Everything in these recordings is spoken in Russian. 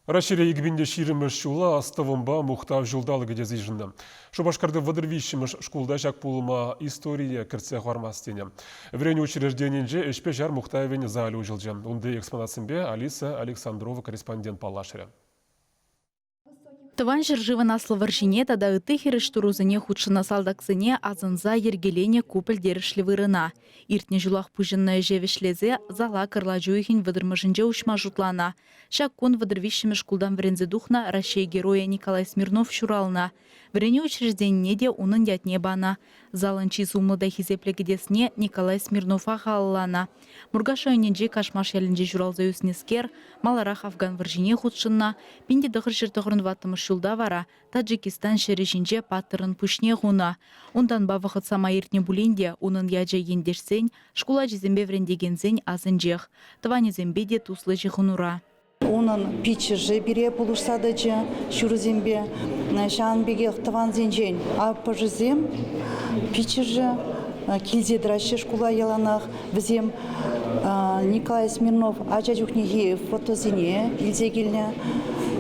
Рашире егбинде ширимыш шула астывымба мухтав жулдалы гедезі жынды. Шубашкарды вадырвищимыш шкулда жак пулыма история кіртсе хвармастене. Врень учреждененже эшпе жар мухтавен залю жылжы. Унды экспонатсынбе Алиса Александрова корреспондент палашыры. Тыван жыржывы наслы варжине тада ыты хирыш турузыне худшына салдаксыне азынза ергелене купел дерешлі вырына. Иртне жулах пужынна жевешлезе зала кырла жуихин выдырмыжынже учма жутлана. Шак кон выдырвищемі шкулдан врензе духна Рашей героя Николай Смирнов шурална. Врене учрежденне де унын ятне бана. Заланчи сумлыда хизеплегедесне Николай Смирнов ағаллана. Мургаша önенже кашмаш ялінже журалза үснескер, маларах Афган варжине худшынна, пинде дығыр жыртығырын ватымыш жылда вара, Таджикистан шережінже паттырын пүшне ғуна. Ондан бавықыт сама ертне буленде, унын яджа ендешсен, шкула жезембе врендегензен азын жех. Тыване зембе де туслы жехунура. Onun piçi bire buluşsadıcı şuruzimbe şan bege tavan zenjen apıжызем piçi kilze draşı şkula yalanах bizim Николай Смирнов ajajuknihi fotozine kilze gelne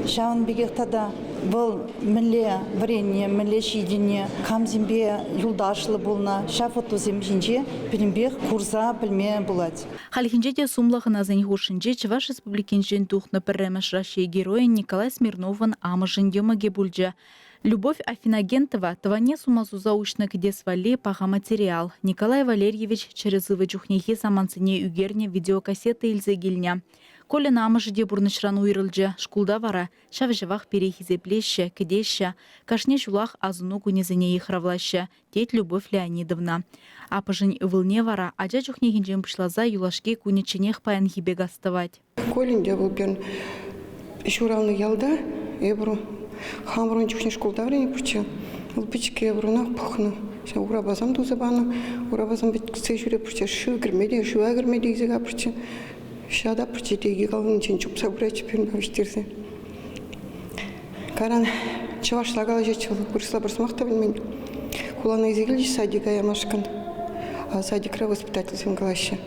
şan bege tada бұл міле варенье, міле шидене, камзимбе юлдашлы болна, шафотузем жинже, білімбех курса білме болады. Халихинже де сумлахына занихушинже Чуваш республикинжен тухны пірремеш Рашей героя Николай Смирновын амыжын демаге бульджа. Любовь Афинагентова тыване сумазуза ушны кдес вале паха материал. Николай Валерьевич через ывычухнехи саманцыне үгерне видеокассеты илзегильня. Коля намыжы де бурнышран уйрылжы, шкулда вара, шавжывах перехизеплеща, кедеща, кашне жулах азуну кунезыне ихравлаща, тет Любовь Леонидовна. Апыжын ывылне вара, аджа чухнегенжен пышлаза юлашке кунеченех паян хибег аставать. Колин де булген шуралны ялда, эбру, хамрон чухне шкулда врене пуча, лпичке эбрунах пухну. Урабазам тузабану, урабазам битсе жюре пуча, шу гермеди, шу агермеди изега пуча. Шада прочитеги галын чен чупса бреч пирнавиштерсе. Каран чаваш лагала жечил, выросла барсмахта бельмен. Кулана изегилич садика ямашкан. А садикра воспитательством галаща.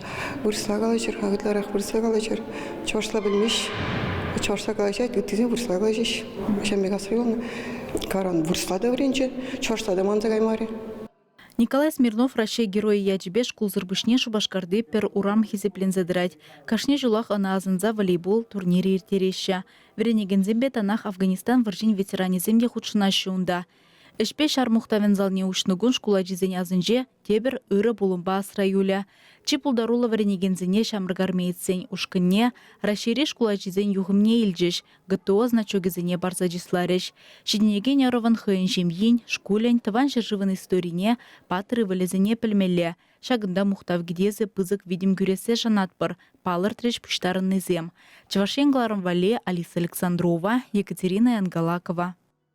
Выросла галачер, агатларах выросла галачер. Чавашла бельмеш, чавашла галачать, гытызе выросла галачеш. Шамбега свилна. Каран выросла да вренче, чавашла да манза гаймаре. Николай Смирнов Рашей героя яджбе шкул зырбышне Шубашкарды пер урам хизеплензедырать. Кашне жулах ана азынза волейбол турнире иртереща. Вренегензембе танах Афганистан варжин ветераниземде худшына шуында. Эшпе шармухтавен залне ушнугун шкула жизен азынже тебер ыры булымба асра юля. Чипулдарула вренегензене шамргармейтсен ушкынне, Рашире шкула жизен югымне илжеш, ГТО значогезене барза жислареш. Шиднеген ярован хыын жемйин, шкулен, тыван жыржывын историне, патры вылезене пілмелле. Шагында мухтав гидезе пызык видим гюресе жанатпыр, палыр треш пуштарын незем. Чавашенгларым вале Алиса Александрова, Екатерина Янгалакова.